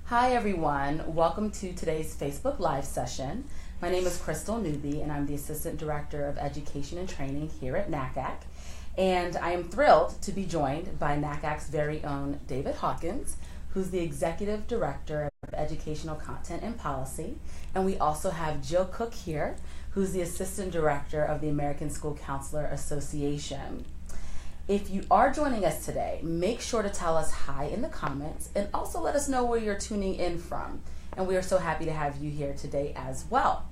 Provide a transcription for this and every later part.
Hi everyone, welcome to today's Facebook Live session. My name is Crystal Newby and I'm the Assistant Director of Education and Training here at NACAC. And I am thrilled to be joined by NACAC's very own David Hawkins, who's the Executive Director of Educational Content and Policy. And we also have Jill Cook here, who's the Assistant Director of the American School Counselor Association. If you are joining us today, make sure to tell us hi in the comments and also let us know where you're tuning in from. And we are so happy to have you here today as well.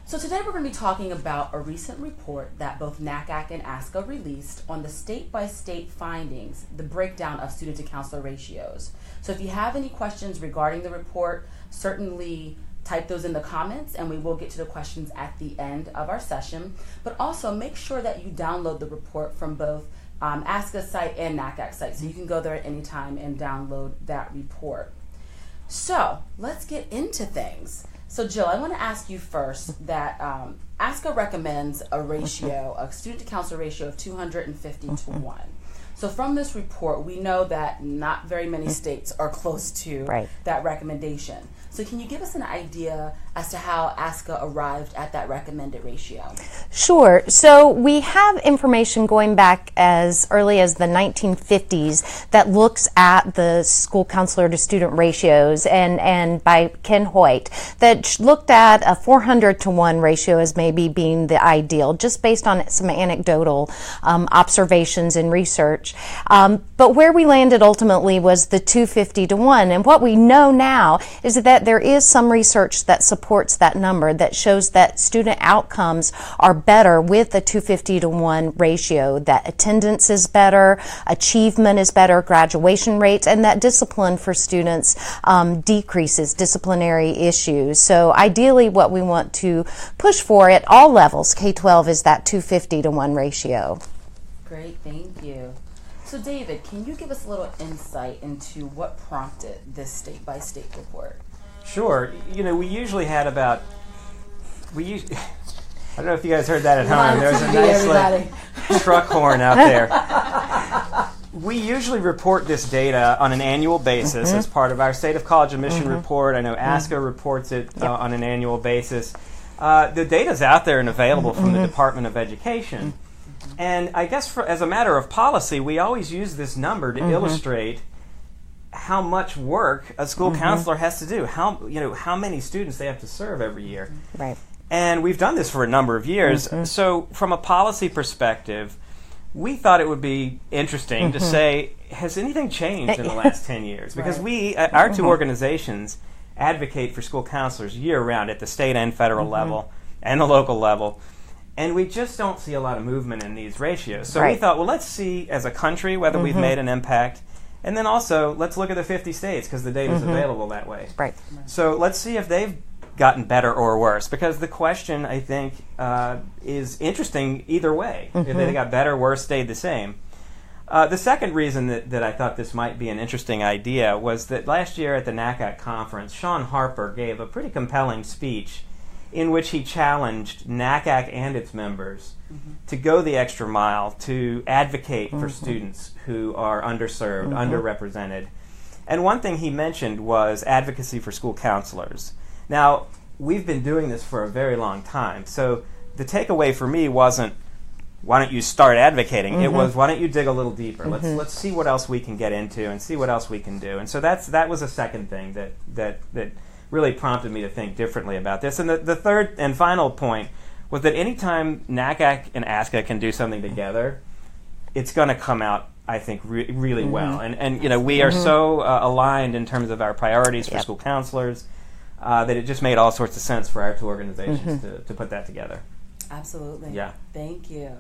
So today we're going to be talking about a recent report that both NACAC and ASCA released on the state-by-state findings, the breakdown of student-to-counselor ratios. So if you have any questions regarding the report, certainly type those in the comments and we will get to the questions at the end of our session. But also make sure that you download the report from both ASCA's site and NACAC site, so you can go there at any time and download that report. So let's get into things. So Jill, I want to ask you first that ASCA recommends a ratio, a student-to-counselor ratio of 250 to 1. So from this report, we know that not very many states are close to that recommendation. So can you give us an idea as to how ASCA arrived at that recommended ratio? Sure. So we have information going back as early as the 1950s that looks at the school counselor to student ratios and by Ken Hoyt that looked at a 400 to 1 ratio as maybe being the ideal, just based on some anecdotal observations and research. But where we landed ultimately was the 250 to 1. And what we know now is that there is some research that supports that number that shows that student outcomes are better with a 250 to 1 ratio, that attendance is better, achievement is better, graduation rates, and that discipline for students decreases, disciplinary issues. So ideally what we want to push for at all levels, K-12, is that 250 to 1 ratio. Great, thank you. So David, can you give us a little insight into what prompted this state-by-state report? Sure. You know, we usually had about, I don't know if you guys heard that at home. There's a nice truck horn out there. We usually report this data on an annual basis as part of our State of College Admission report. I know ASCA reports it on an annual basis. The data's out there and available from the Department of Education. And I guess as a matter of policy, we always use this number to illustrate how much work a school counselor has to do, how many students they have to serve every year. Right. And we've done this for a number of years. So from a policy perspective, we thought it would be interesting to say, has anything changed in the last 10 years? Because our two organizations advocate for school counselors year-round at the state and federal level and the local level. And we just don't see a lot of movement in these ratios. So we thought, well, let's see as a country whether we've made an impact. And then also, let's look at the 50 states because the data is available that way. Right. So let's see if they've gotten better or worse, because the question, I think, is interesting either way. If they got better, worse, stayed the same. The second reason that I thought this might be an interesting idea was that last year at the NACAC conference, Sean Harper gave a pretty compelling speech in which he challenged NACAC and its members to go the extra mile to advocate for students who are underserved, underrepresented. And one thing he mentioned was advocacy for school counselors. Now, we've been doing this for a very long time, so the takeaway for me wasn't, why don't you start advocating? It was, why don't you dig a little deeper? Let's see what else we can get into and see what else we can do. And so that was a second thing that really prompted me to think differently about this. And the third and final point was that anytime NACAC and ASCA can do something together, it's going to come out, I think, really well. And you know, we are so aligned in terms of our priorities for school counselors that it just made all sorts of sense for our two organizations to put that together. Absolutely. Yeah. Thank you.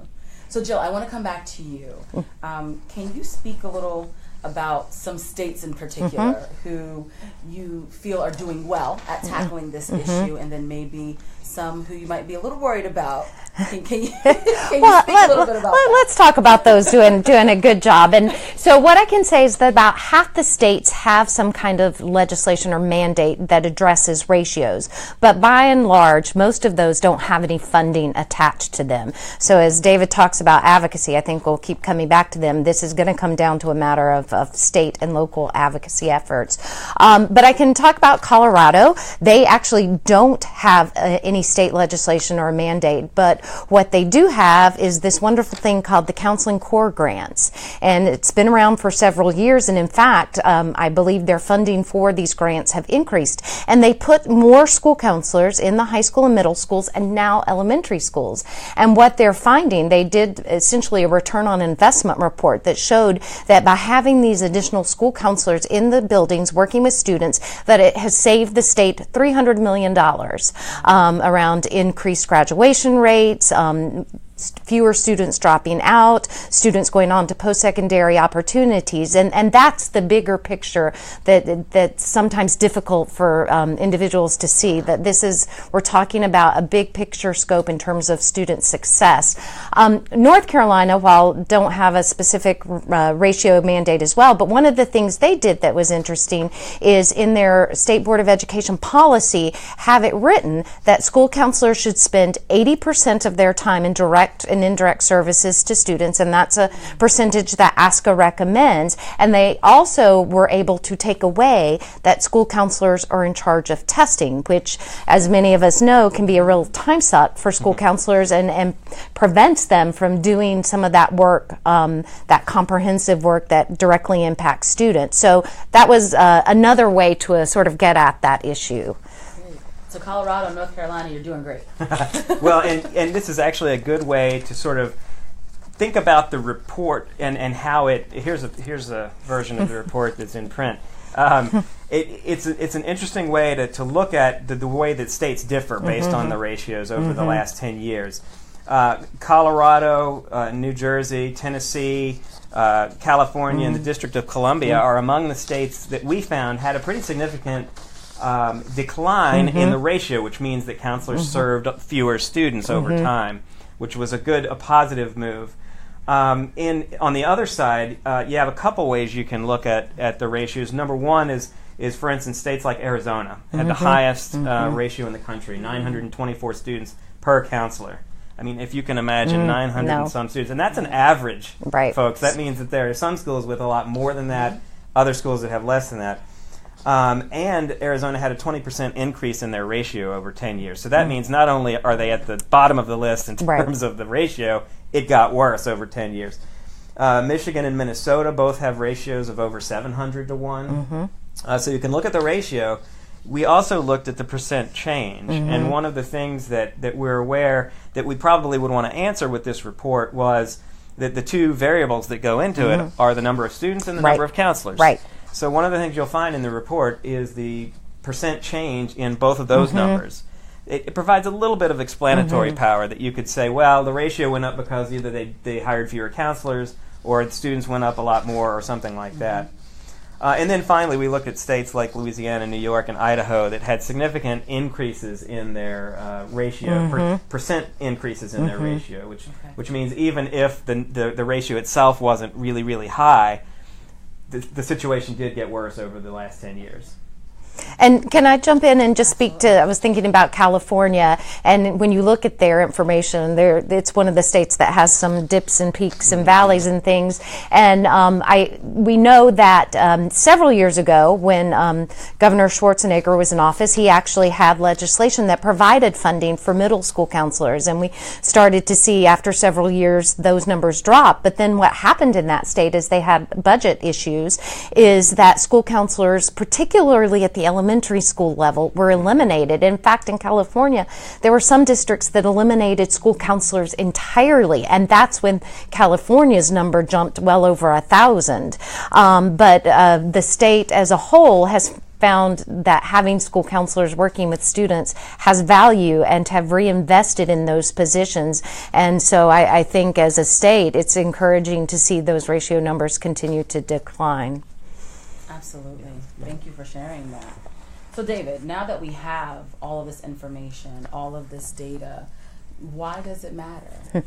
So Jill, I want to come back to you. Can you speak a little about some states in particular who you feel are doing well at tackling this issue, and then maybe some who you might be a little worried about. Can you speak a little bit about that? Let's talk about those doing a good job. And so what I can say is that about half the states have some kind of legislation or mandate that addresses ratios. But by and large, most of those don't have any funding attached to them. So as David talks about advocacy, I think we'll keep coming back to them. This is going to come down to a matter of state and local advocacy efforts. But I can talk about Colorado. They actually don't have any state legislation or mandate, but what they do have is this wonderful thing called the Counseling Corps Grants. And it's been around for several years, and in fact, I believe their funding for these grants have increased. And they put more school counselors in the high school and middle schools and now elementary schools. And what they're finding, they did essentially a return on investment report that showed that by having these additional school counselors in the buildings working with students, that it has saved the state $300 million around increased graduation rates, fewer students dropping out, students going on to post-secondary opportunities, and that's the bigger picture that's sometimes difficult for individuals to see, that we're talking about a big picture scope in terms of student success. North Carolina, while don't have a specific ratio mandate as well, but one of the things they did that was interesting is in their State Board of Education policy have it written that school counselors should spend 80% of their time in direct and indirect services to students, and that's a percentage that ASCA recommends. And they also were able to take away that school counselors are in charge of testing, which, as many of us know, can be a real time suck for school counselors and prevents them from doing some of that work, that comprehensive work that directly impacts students. So that was another way to sort of get at that issue. So Colorado, North Carolina, you're doing great. Well, and this is actually a good way to sort of think about the report and how it. Here's a version of the report that's in print. It's an interesting way to look at the way that states differ based on the ratios over the last 10 years. Colorado, New Jersey, Tennessee, California, and the District of Columbia are among the states that we found had a pretty significant decline in the ratio, which means that counselors served fewer students over time, which was a positive move. On the other side, you have a couple ways you can look at the ratios. Number one is for instance, states like Arizona had the highest ratio in the country, 924 students per counselor. I mean, if you can imagine 900 and some students, and that's an average, folks. That means that there are some schools with a lot more than that, other schools that have less than that. And Arizona had a 20% increase in their ratio over 10 years. So that means not only are they at the bottom of the list in terms of the ratio, it got worse over 10 years. Michigan and Minnesota both have ratios of over 700 to 1. So you can look at the ratio. We also looked at the percent change. And one of the things that we're aware that we probably would want to answer with this report was that the two variables that go into it are the number of students and the number of counselors. So one of the things you'll find in the report is the percent change in both of those numbers. It provides a little bit of explanatory power that you could say, well, the ratio went up because either they hired fewer counselors or the students went up a lot more or something like that. And then finally, we looked at states like Louisiana, New York, and Idaho that had significant increases in their ratio, percent increases in their ratio, which means even if the ratio itself wasn't really, really high, the situation did get worse over the last 10 years. And can I jump in and just speak to, I was thinking about California, and when you look at their information, it's one of the states that has some dips and peaks and valleys and things. And we know that several years ago when Governor Schwarzenegger was in office, he actually had legislation that provided funding for middle school counselors. And we started to see after several years those numbers drop. But then what happened in that state is they had budget issues, is that school counselors, particularly at the elementary school level, were eliminated. In fact, in California, there were some districts that eliminated school counselors entirely, and that's when California's number jumped well over 1,000. But the state as a whole has found that having school counselors working with students has value and have reinvested in those positions. And so I think as a state, it's encouraging to see those ratio numbers continue to decline. Absolutely. Thank you for sharing that. So David, now that we have all of this information, all of this data, why does it matter?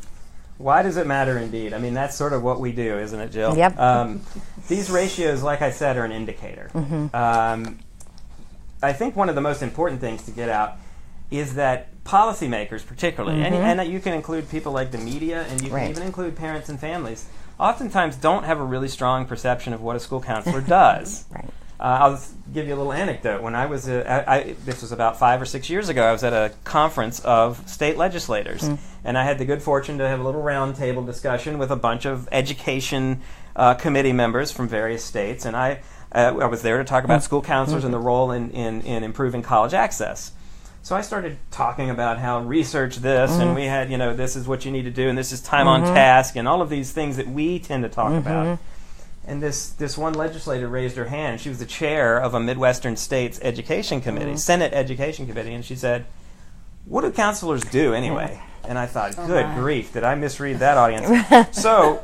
Why does it matter indeed? I mean, that's sort of what we do, isn't it, Jill? Yep. These ratios, like I said, are an indicator. I think one of the most important things to get out is that policymakers particularly, and you can include people like the media, and you can even include parents and families, oftentimes don't have a really strong perception of what a school counselor does. I'll just give you a little anecdote. When I was, this was about 5 or 6 years ago, I was at a conference of state legislators, and I had the good fortune to have a little roundtable discussion with a bunch of education committee members from various states, and I was there to talk about school counselors and the role in improving college access. So I started talking about how research this, and we had, this is what you need to do, and this is time on task, and all of these things that we tend to talk about. And this one legislator raised her hand. She was the chair of a Midwestern state's education committee, Senate Education Committee, and she said, "What do counselors do anyway?" And I thought, good grief, did I misread that audience? So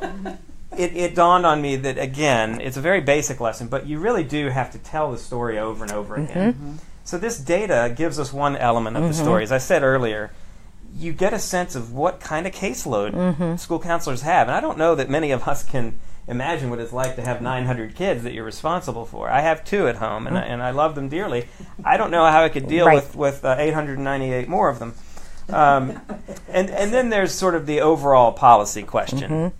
it dawned on me that, again, it's a very basic lesson, but you really do have to tell the story over and over again. So this data gives us one element of the story. As I said earlier, you get a sense of what kind of caseload school counselors have. And I don't know that many of us can imagine what it's like to have 900 kids that you're responsible for. I have 2 at home, and I love them dearly. I don't know how I could deal with 898 more of them. And then there's sort of the overall policy question.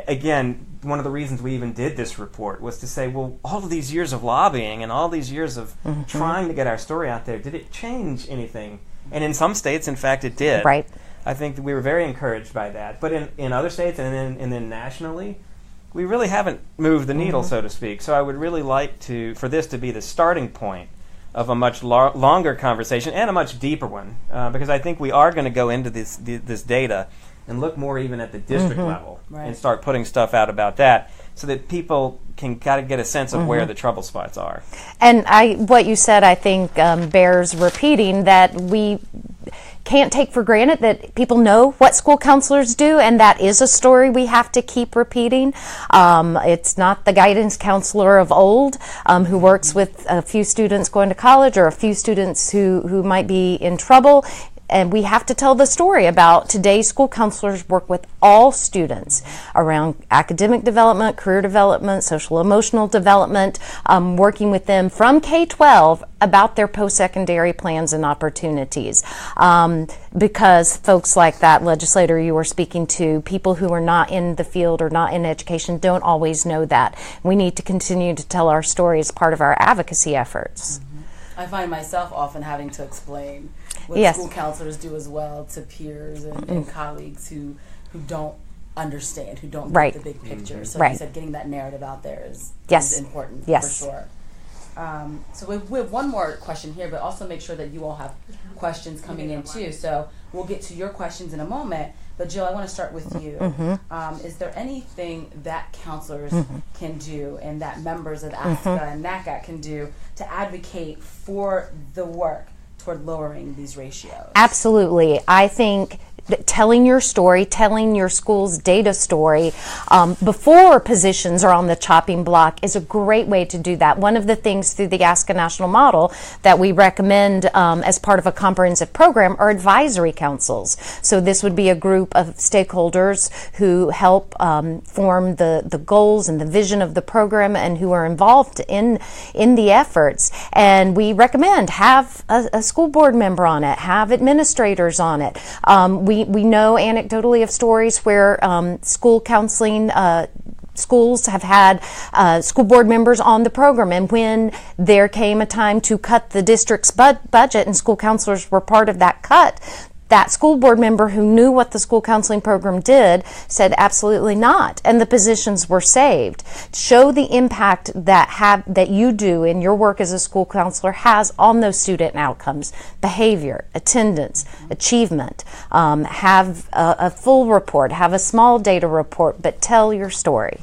Again, one of the reasons we even did this report was to say, well, all of these years of lobbying and all these years of trying to get our story out there, did it change anything? And in some states, in fact, it did. I think that we were very encouraged by that. But in other states and then nationally, we really haven't moved the needle, so to speak. So I would really like for this to be the starting point of a much longer conversation and a much deeper one, because I think we are going to go into this data and look more even at the district level and start putting stuff out about that so that people can kind of get a sense of where the trouble spots are. And what you said, I think, bears repeating, that we can't take for granted that people know what school counselors do, and that is a story we have to keep repeating. It's not the guidance counselor of old who works with a few students going to college or a few students who might be in trouble. And we have to tell the story about today's school counselors work with all students around academic development, career development, social emotional development, working with them from K-12 about their post-secondary plans and opportunities. Because folks like that legislator you were speaking to, people who are not in the field or not in education, don't always know that. We need to continue to tell our story as part of our advocacy efforts. I find myself often having to explain what school counselors do as well to peers and colleagues who don't understand, who don't get the big picture. So like you said, getting that narrative out there is important for sure. So we have one more question here, but also make sure that you all have questions coming in too. So we'll get to your questions in a moment. But Jill, I want to start with you. Is there anything that counselors can do and that members of ASCA and NACAC can do to advocate for the work toward lowering these ratios? Absolutely. I think telling your story, telling your school's data story before positions are on the chopping block is a great way to do that. One of the things through the ASCA National Model that we recommend as part of a comprehensive program are advisory councils. So this would be a group of stakeholders who help form the goals and the vision of the program and who are involved in the efforts. And we recommend have a school board member on it, have administrators on it. We know anecdotally of stories where school counseling schools have had school board members on the program, and when there came a time to cut the district's budget and school counselors were part of that cut, that school board member who knew what the school counseling program did said absolutely not, and the positions were saved. Show the impact that you do in your work as a school counselor has on those student outcomes, behavior, attendance, achievement. Have a full report, have a small data report, but tell your story.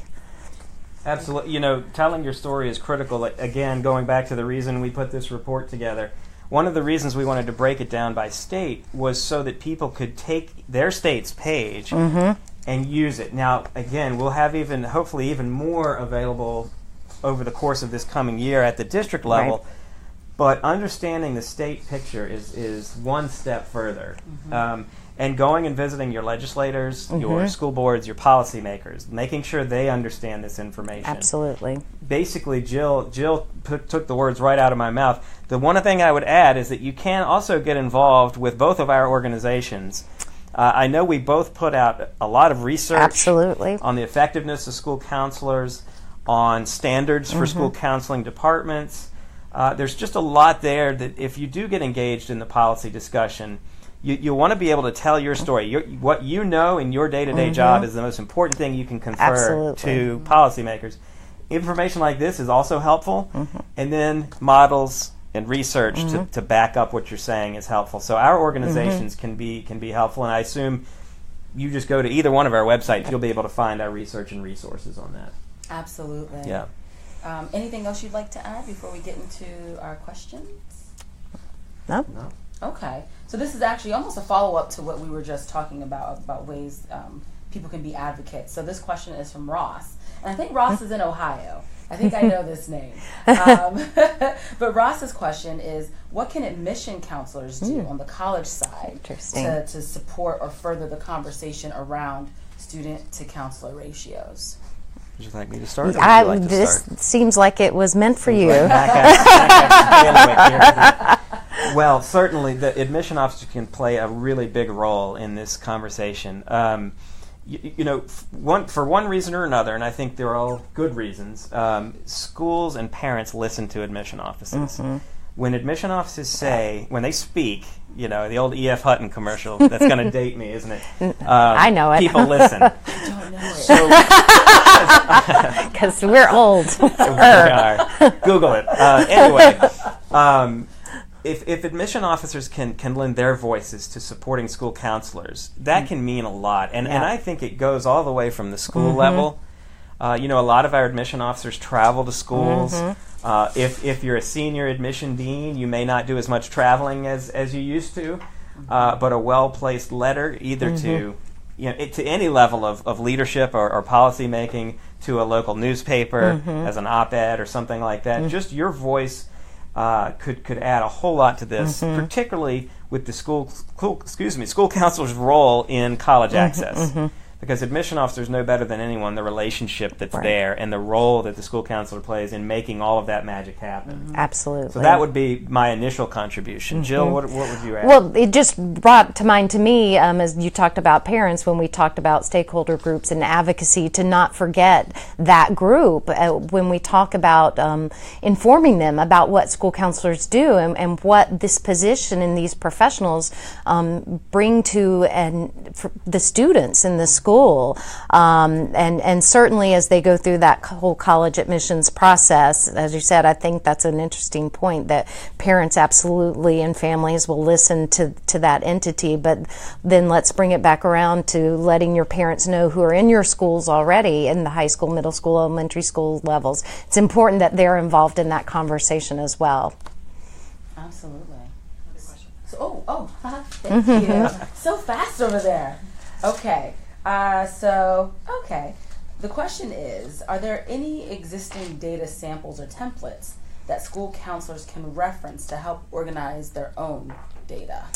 Absolutely. Telling your story is critical. Again, going back to the reason we put this report together, one of the reasons we wanted to break it down by state was so that people could take their state's page and use it. Now, again, we'll have hopefully even more available over the course of this coming year at the district level. But understanding the state picture is one step further. And going and visiting your legislators, your school boards, your policymakers, making sure they understand this information. Absolutely. Basically, Jill took the words right out of my mouth. The one thing I would add is that you can also get involved with both of our organizations. I know we both put out a lot of research on the effectiveness of school counselors, on standards for school counseling departments. There's just a lot there that if you do get engaged in the policy discussion, you want to be able to tell your story. What you know in your day-to-day job is the most important thing you can confer to policymakers. Information like this is also helpful, and then models and research to back up what you're saying is helpful. So our organizations can be helpful, and I assume you just go to either one of our websites, you'll be able to find our research and resources on that. Absolutely. Yeah. Anything else you'd like to add before we get into our questions? No. Okay. So this is actually almost a follow-up to what we were just talking about ways people can be advocates. So this question is from Ross. And I think Ross is in Ohio. I think I know this name. But Ross's question is, what can admission counselors do on the college side to support or further the conversation around student-to-counselor ratios? Would you like me to start? Or would you like to this start? Seems like it was meant for you. Well, certainly the admission officer can play a really big role in this conversation. For one reason or another, and I think they're all good reasons, schools and parents listen to admission officers. When admission officers say, when they speak, the old E.F. Hutton commercial, that's going to date me, isn't it? I know it. People listen. I don't know it. Because we're old. We are. Google it. Anyway, if admission officers can lend their voices to supporting school counselors, that can mean a lot. And I think it goes all the way from the school level. A lot of our admission officers travel to schools. If you're a senior admission dean, you may not do as much traveling as you used to, but a well-placed letter either to any level of leadership or policy making, to a local newspaper as an op-ed or something like that. Just your voice could add a whole lot to this, particularly with the school counselor's role in college access. Because admission officers know better than anyone the relationship that's there and the role that the school counselor plays in making all of that magic happen. Absolutely. So that would be my initial contribution. Jill, what would you add? Well, it just brought to mind to me, as you talked about parents, when we talked about stakeholder groups and advocacy, to not forget that group when we talk about informing them about what school counselors do and what this position and these professionals bring to the students in the school. And certainly as they go through that whole college admissions process, as you said, I think that's an interesting point, that parents absolutely and families will listen to that entity, but then let's bring it back around to letting your parents know who are in your schools already, in the high school, middle school, elementary school levels. It's important that they're involved in that conversation as well. Absolutely. So, thank you. So fast over there. Okay. The question is, are there any existing data samples or templates that school counselors can reference to help organize their own data?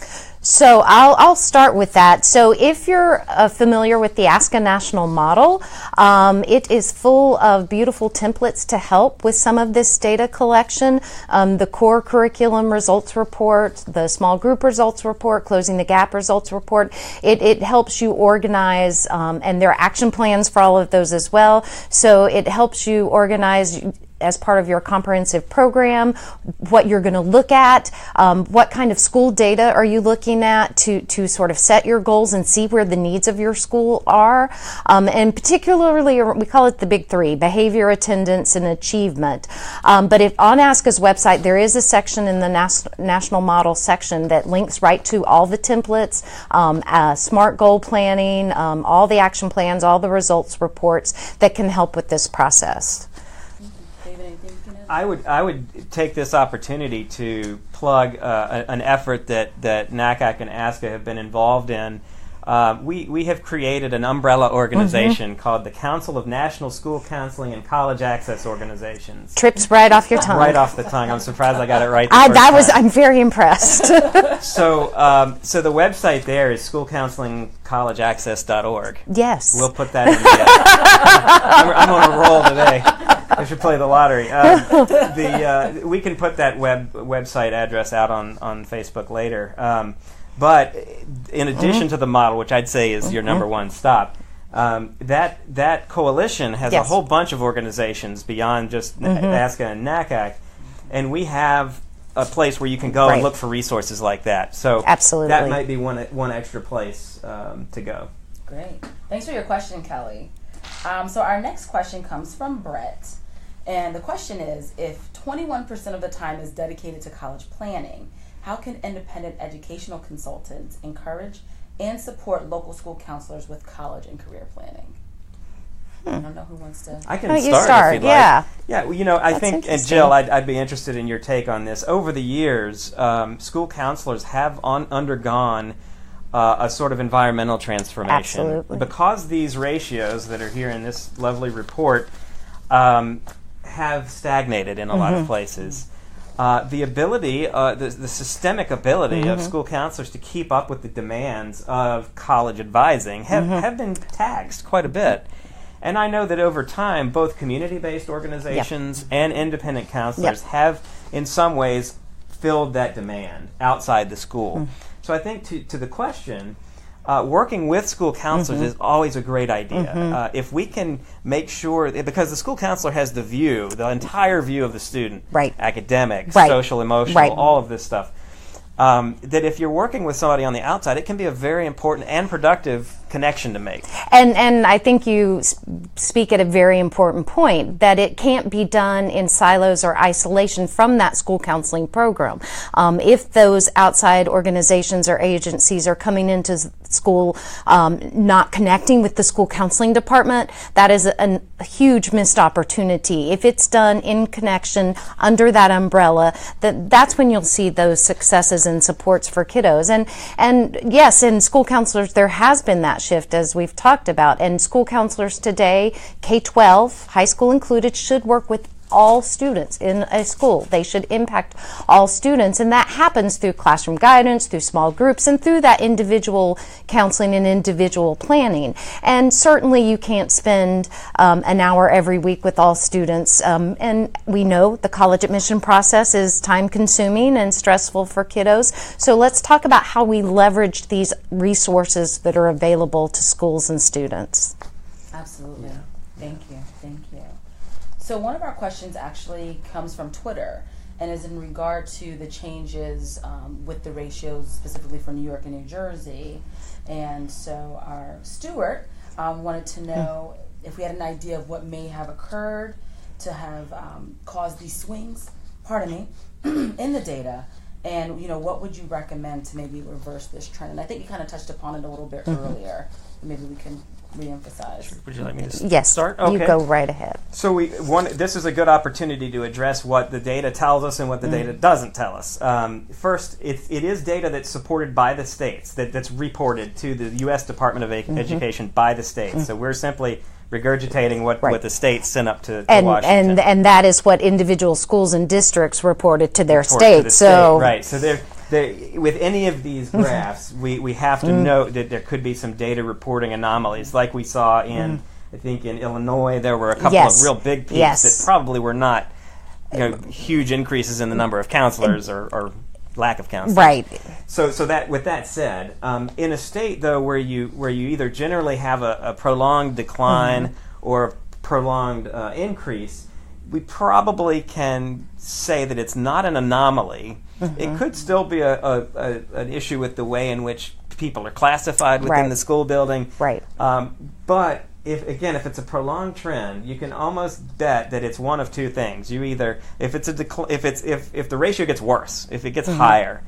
So I'll start with that. So if you're familiar with the Ask a National model, it is full of beautiful templates to help with some of this data collection. The core curriculum results report, the small group results report, closing the gap results report. It helps you organize, and there are action plans for all of those as well. So it helps you organize as part of your comprehensive program, what you're going to look at, what kind of school data are you looking at to sort of set your goals and see where the needs of your school are. And particularly, we call it the big three: behavior, attendance, and achievement. But if on ASCA's website, there is a section in the National Model section that links right to all the templates, SMART goal planning, all the action plans, all the results reports that can help with this process. I would take this opportunity to plug an effort that NACAC and ASCA have been involved in we have created an umbrella organization called the Council of National School Counseling and College Access Organizations. Trips right off your tongue. Right off the tongue. I'm surprised I got it right the first time. I'm very impressed. So the website there is schoolcounselingcollegeaccess.org. Yes. We'll put that in the I'm on a roll today. I should play the lottery. We can put that website address out on Facebook later. But in addition to the model, which I'd say is your number one stop, that coalition has a whole bunch of organizations beyond just ASCA and NACAC, and we have a place where you can go and look for resources like that. So absolutely, that might be one extra place to go. Great. Thanks for your question, Kelly. So our next question comes from Brett, and the question is, if 21% of the time is dedicated to college planning, how can independent educational consultants encourage and support local school counselors with college and career planning? I don't know who wants to. I can start if you'd like. Yeah, well, I think, and Jill, I'd be interested in your take on this. Over the years, school counselors have undergone a sort of environmental transformation. Absolutely. Because these ratios that are here in this lovely report have stagnated in a lot of places. The ability, the systemic ability of school counselors to keep up with the demands of college advising have been taxed quite a bit. And I know that over time, both community-based organizations and independent counselors have, in some ways, filled that demand outside the school. So I think to the question, working with school counselors is always a great idea. If we can make sure, because the school counselor has the entire view of the student, academic, social, emotional, all of this stuff, that if you're working with somebody on the outside, it can be a very important and productive connection to make. And I think you speak at a very important point, that it can't be done in silos or isolation from that school counseling program. If those outside organizations or agencies are coming into school not connecting with the school counseling department, that is a huge missed opportunity. If it's done in connection under that umbrella, that's when you'll see those successes and supports for kiddos. And yes, in school counselors there has been that shift, as we've talked about, and school counselors today, K-12, high school included, should work with all students in a school. They should impact all students, and that happens through classroom guidance, through small groups, and through that individual counseling and individual planning. And certainly you can't spend an hour every week with all students, and we know the college admission process is time-consuming and stressful for kiddos. So let's talk about how we leverage these resources that are available to schools and students. Absolutely. Thank you. So one of our questions actually comes from Twitter and is in regard to the changes with the ratios specifically for New York and New Jersey. And so our Stuart wanted to know if we had an idea of what may have occurred to have caused these swings, in the data. And, what would you recommend to maybe reverse this trend? And I think you kind of touched upon it a little bit earlier. Maybe we can re-emphasize. Sure. Would you like me to Yes, start? Okay. you go right ahead. So this is a good opportunity to address what the data tells us and what the data doesn't tell us. First, it is data that's supported by the states, that's reported to the U.S. Department of Education by the states. So we're simply regurgitating what the states sent up to Washington. And that is what individual schools and districts reported to their states. Right. So with any of these graphs, we have to note that there could be some data reporting anomalies, like we saw in, I think in Illinois, there were a couple of real big peaks that probably were not huge increases in the number of counselors or lack of counselors. Right. So that with that said, in a state though where you either generally have a prolonged decline or a prolonged increase, we probably can say that it's not an anomaly. It could still be an issue with the way in which people are classified within the school building. Right. But if it's a prolonged trend, you can almost bet that it's one of two things. You either, if the ratio gets worse, if it gets higher,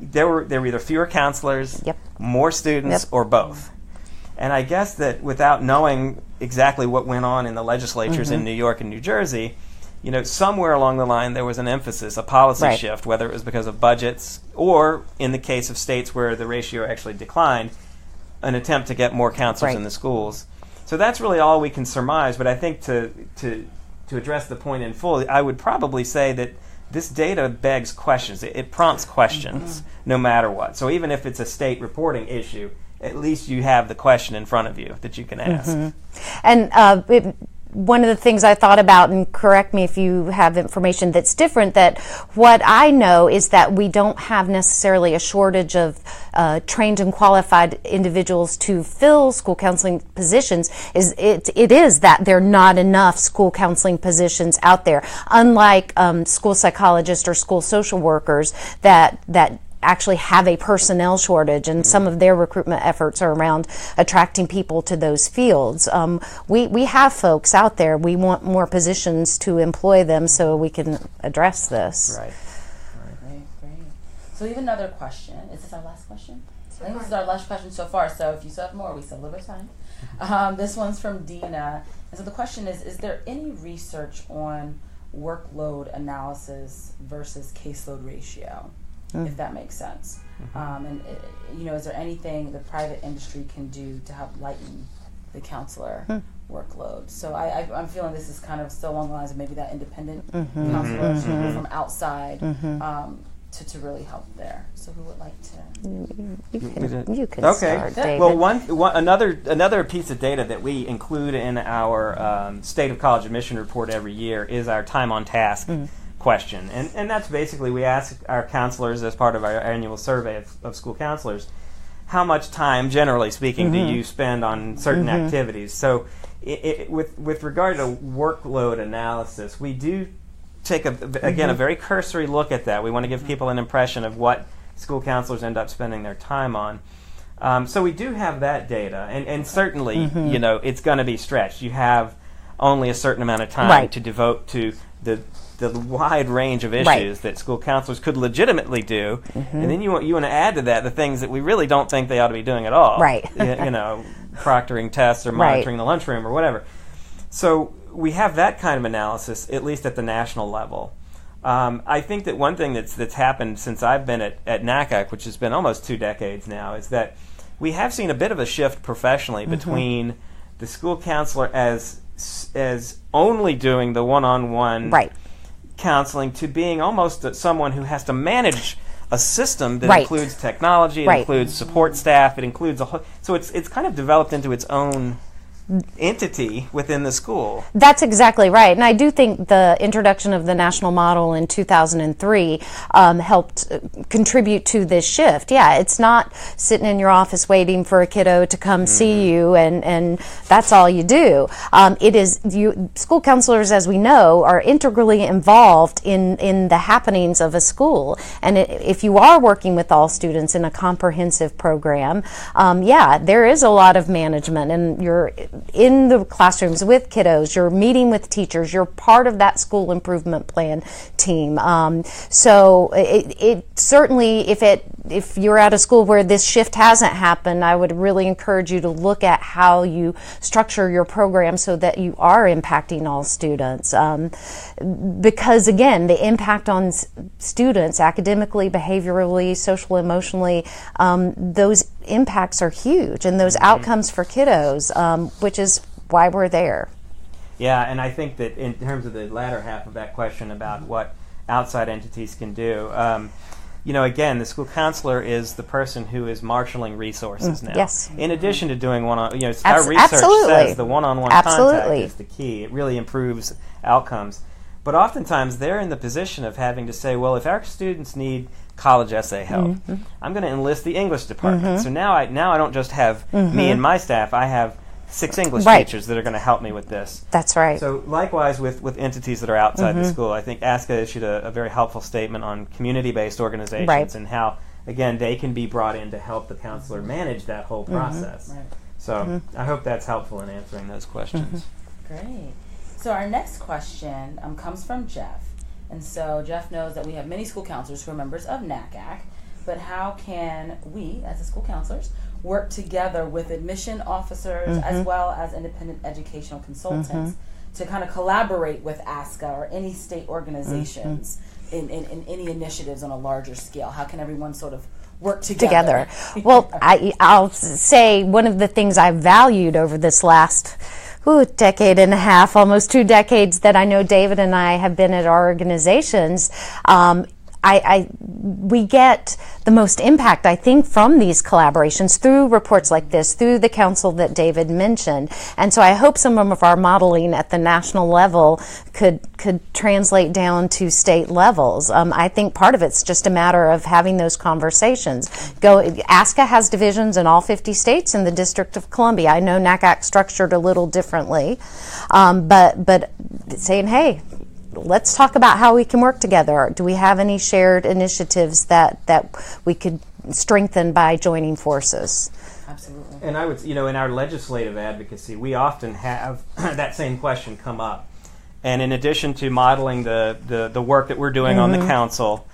there were either fewer counselors, more students, or both. And I guess that without knowing exactly what went on in the legislatures in New York and New Jersey, somewhere along the line there was an emphasis, a policy shift, whether it was because of budgets or in the case of states where the ratio actually declined, an attempt to get more counselors Right. in the schools. So that's really all we can surmise. But I think to address the point in full, I would probably say that this data begs questions. It prompts questions no matter what. So even if it's a state reporting issue, at least you have the question in front of you that you can ask. And one of the things I thought about, and correct me if you have information that's different, that what I know is that we don't have necessarily a shortage of trained and qualified individuals to fill school counseling positions. It is that there are not enough school counseling positions out there, unlike school psychologists or school social workers that actually have a personnel shortage, and some of their recruitment efforts are around attracting people to those fields. We have folks out there. We want more positions to employ them so we can address this. Right. Great. So we have another question. Is this our last question? I think this is our last question so far, so if you still have more, we still have a little bit of time. This one's from Dina. And so the question is there any research on workload analysis versus caseload ratio? If that makes sense. Is there anything the private industry can do to help lighten the counselor workload? So I'm feeling this is kind of still along the lines of maybe that independent counselor people from outside to really help there. So who would like to? You can Okay. start, David. Well, another piece of data that we include in our State of College Admission Report every year is our time on task question. And that's basically, we ask our counselors as part of our annual survey of school counselors, how much time, generally speaking, do you spend on certain activities? So with regard to workload analysis, we do take, a very cursory look at that. We want to give people an impression of what school counselors end up spending their time on. So we do have that data, and certainly, it's going to be stretched. You have only a certain amount of time to devote to the wide range of issues that school counselors could legitimately do, and then you want to add to that the things that we really don't think they ought to be doing at all. Right. Proctoring tests or monitoring the lunchroom or whatever. So we have that kind of analysis, at least at the national level. I think that one thing that's happened since I've been at NACAC, which has been almost 2 decades now, is that we have seen a bit of a shift professionally between the school counselor as only doing the one-on-one counseling to being almost someone who has to manage a system that includes technology, it includes support staff, it includes a whole. So it's kind of developed into its own entity within the school. That's exactly right. And I do think the introduction of the national model in 2003 helped contribute to this shift. Yeah, it's not sitting in your office waiting for a kiddo to come see you and that's all you do. It is school counselors, as we know, are integrally involved in the happenings of a school. And if you are working with all students in a comprehensive program, there is a lot of management, and you're in the classrooms with kiddos, you're meeting with teachers, you're part of that school improvement plan team. So it certainly, if you're at a school where this shift hasn't happened, I would really encourage you to look at how you structure your program so that you are impacting all students. Because again, the impact on students academically, behaviorally, social, emotionally, those impacts are huge, and those outcomes for kiddos, which is why we're there. Yeah, and I think that in terms of the latter half of that question about what outside entities can do, again, the school counselor is the person who is marshaling resources now. Yes. In addition to doing our research says the one-on-one contact is the key. It really improves outcomes. But oftentimes they're in the position of having to say, well, if our students need college essay help, I'm going to enlist the English department. So now I don't just have me and my staff, I have 6 English teachers that are going to help me with this. That's right. So likewise with entities that are outside the school, I think ASCA issued a very helpful statement on community-based organizations and how, again, they can be brought in to help the counselor manage that whole process. So I hope that's helpful in answering those questions. Great. So our next question comes from Jeff. And so Jeff knows that we have many school counselors who are members of NACAC, but how can we, as the school counselors, work together with admission officers as well as independent educational consultants to kind of collaborate with ASCA or any state organizations in any initiatives on a larger scale? How can everyone sort of work together. Well, I'll say one of the things I've valued over this last decade and a half, almost 2 decades that I know David and I have been at our organizations, we get the most impact, I think, from these collaborations through reports like this, through the council that David mentioned. And so I hope some of our modeling at the national level could translate down to state levels. I think part of it's just a matter of having those conversations. ASCA has divisions in all 50 states and the District of Columbia. I know NACAC structured a little differently, but saying, hey, let's talk about how we can work together. Do we have any shared initiatives that we could strengthen by joining forces? Absolutely. And I would, in our legislative advocacy, we often have that same question come up. And in addition to modeling the work that we're doing on the council,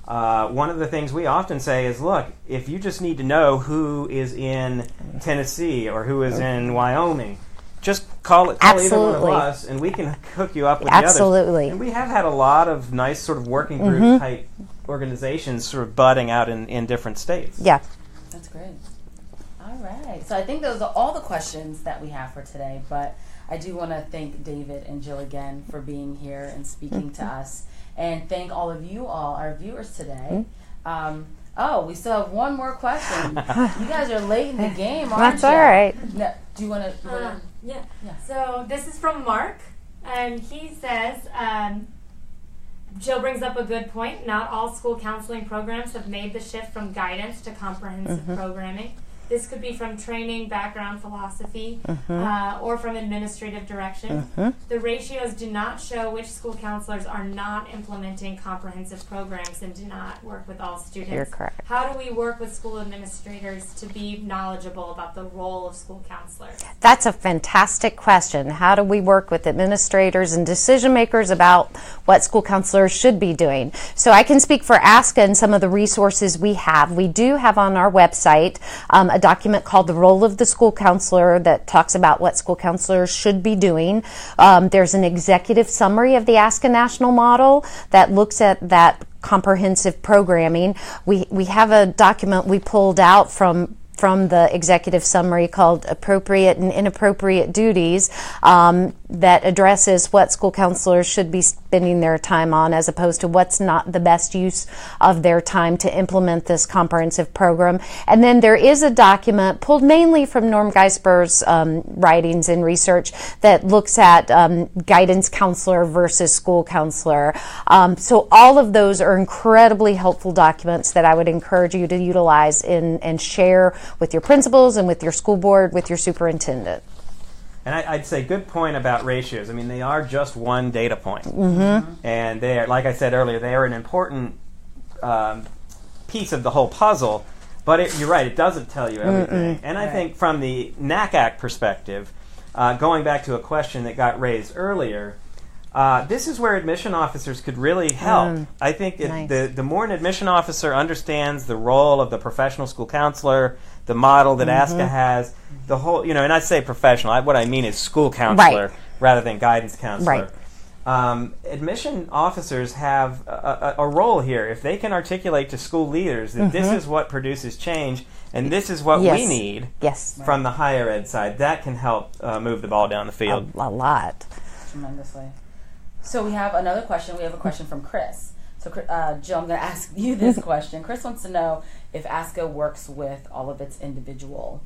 one of the things we often say is, look, if you just need to know who is in Tennessee or who is in Wyoming, just call either one of us, and we can hook you up with the others. Absolutely. And we have had a lot of nice sort of working group type organizations sort of budding out in different states. Yeah. That's great. All right. So I think those are all the questions that we have for today, but I do want to thank David and Jill again for being here and speaking to us, and thank all of you all, our viewers today. We still have one more question. You guys are late in the game, aren't That's all right. No, do you want to? Yeah. So this is from Mark, and he says, Jill brings up a good point. Not all school counseling programs have made the shift from guidance to comprehensive programming. This could be from training, background, philosophy, or from administrative direction. The ratios do not show which school counselors are not implementing comprehensive programs and do not work with all students. You're correct. How do we work with school administrators to be knowledgeable about the role of school counselors? That's a fantastic question. How do we work with administrators and decision makers about what school counselors should be doing? So I can speak for ASCA and some of the resources we have. We do have on our website a document called The Role of the School Counselor that talks about what school counselors should be doing. There's an executive summary of the ASCA National Model that looks at that comprehensive programming. We have a document we pulled out from the executive summary called Appropriate and Inappropriate Duties that addresses what school counselors should be spending their time on as opposed to what's not the best use of their time to implement this comprehensive program. And then there is a document pulled mainly from Norm Geisber's writings and research that looks at guidance counselor versus school counselor. So all of those are incredibly helpful documents that I would encourage you to utilize and share with your principals and with your school board, with your superintendent. And I'd say good point about ratios. I mean, they are just one data point. And they are, like I said earlier, they are an important piece of the whole puzzle. But you're right, it doesn't tell you everything. And I think from the NACAC perspective, going back to a question that got raised earlier, this is where admission officers could really help. I think the more an admission officer understands the role of the professional school counselor, the model that ASCA has, the whole, and I say professional, what I mean is school counselor rather than guidance counselor. Admission officers have a role here. If they can articulate to school leaders that this is what produces change and this is what we need from the higher ed side, that can help move the ball down the field. A lot. Tremendously. So we have another question. We have a question from Chris. So Jill, I'm going to ask you this question. Chris wants to know if ASCA works with all of its individual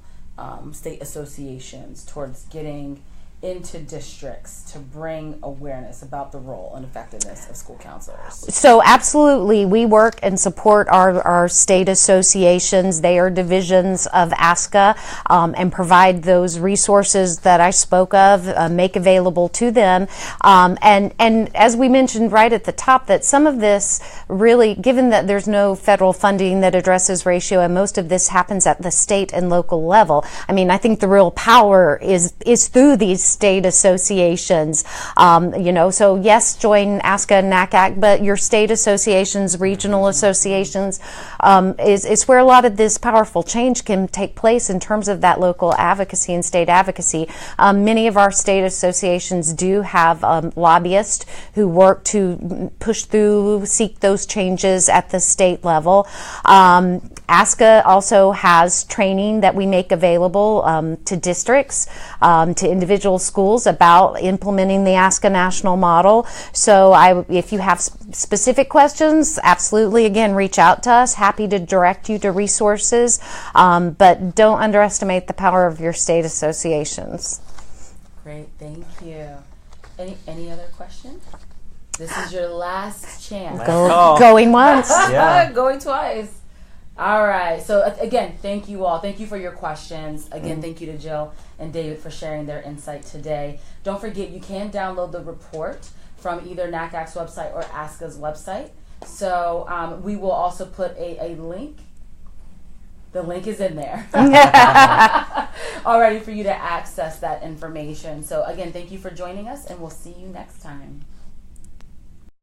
state associations towards getting into districts to bring awareness about the role and effectiveness of school counselors. So absolutely, we work and support our state associations. They are divisions of ASCA and provide those resources that I spoke of, make available to them. And as we mentioned right at the top, that some of this really, given that there's no federal funding that addresses ratio and most of this happens at the state and local level, I mean, I think the real power is through these state associations, so yes, join ASCA and NACAC, but your state associations, regional associations, is where a lot of this powerful change can take place in terms of that local advocacy and state advocacy. Many of our state associations do have lobbyists who work to push through, seek those changes at the state level. ASCA also has training that we make available to districts, to individual schools about implementing the ASCA national model. So if you have specific questions, absolutely, again, reach out to us. Happy to direct you to resources, but don't underestimate the power of your state associations. Great, thank you. Any other questions? This is your last chance. Going once. Yeah. Going twice. All right. So again, thank you all. Thank you for your questions. Again, thank you to Jill and David for sharing their insight today. Don't forget, you can download the report from either NACAC's website or ASCA's website. So we will also put a link. The link is in there already for you to access that information. So again, thank you for joining us, and we'll see you next time.